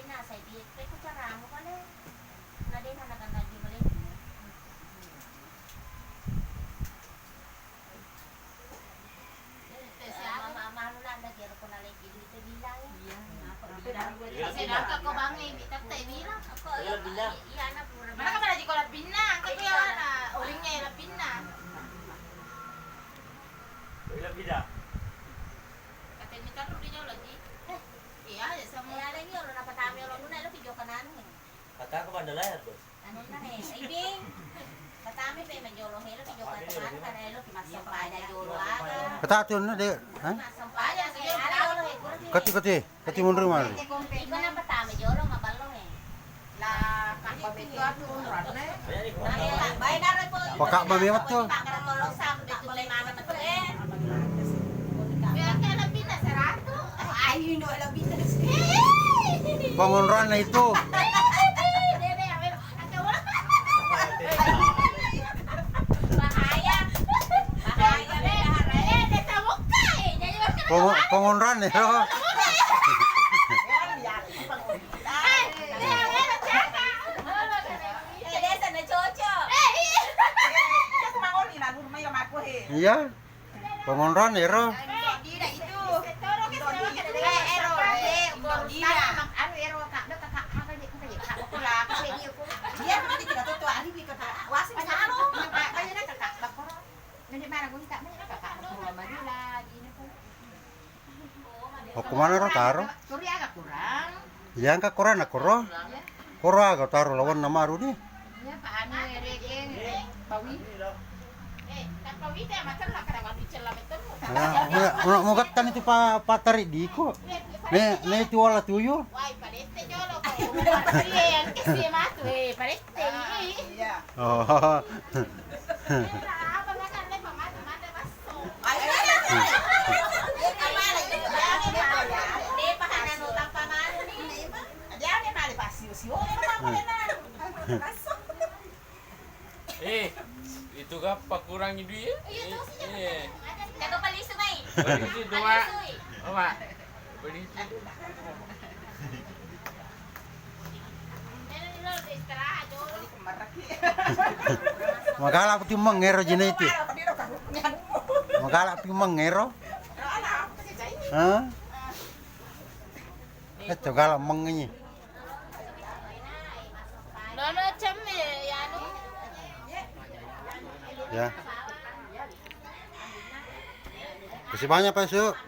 na sa diet kay kutsara mo pala. Na din na naganda di balik. Mama na nagyero ko na lagi dito bilang. Kasi naka ko bangi bitak tay bilang. Ako iya na pura. Mana ka pala di ko labin na. Kasi na uling niya labin na. Ilang bida? Katin mi taro di jaw lagi. Iya, ya sa mo. Kaya lang yun, napatami yun. Ano na, ilo, video ka na ano eh. Kata ko mandalayat, boss. Ano na eh, ibing. Patami pa yung medyo ilo, video ka na ano ka na ilo, kimasampay na yolo aga. Kataton na di. Ha? Kimasampay na, sige, ano eh, kurang Kati mundur mal. Ikaw na patami, yolo, mabalong eh. La kakabit ko ato unran na. Bay na rin po. Baka mamiyot to. Pakaratulong sa akin, dito balay mana na to eh. Kaya kaya labin na sarado. Ay, yun o, labin na Pangunran na ito. Bahaya. Pangunran eh. Iya. Pangunran eh ro. O kumana ro taro? Kuri agak kurang. Yang ka koran ako ro. Koro aga taro lawan na maru ni. Ya paano ereken pawi. Kan pawi teh macam lah kadang dicelam itu. Mo gatan itu patari di ko. Ne itu wala tuyo. Wai parete jolo ko. Yang kasi matu parete. Iya. Oh. Apa makan le pamata mata baso. Itu kah pakurangi duit? Iya. Jago palisu mai. Beli itu dua. Oh, Mak. Beli itu. Magala pati mangero jina itu. Magala pati mangero. Ha? Ito gala manginyi. Nono cham ya no. Ya. Kasih banyak Pak Su.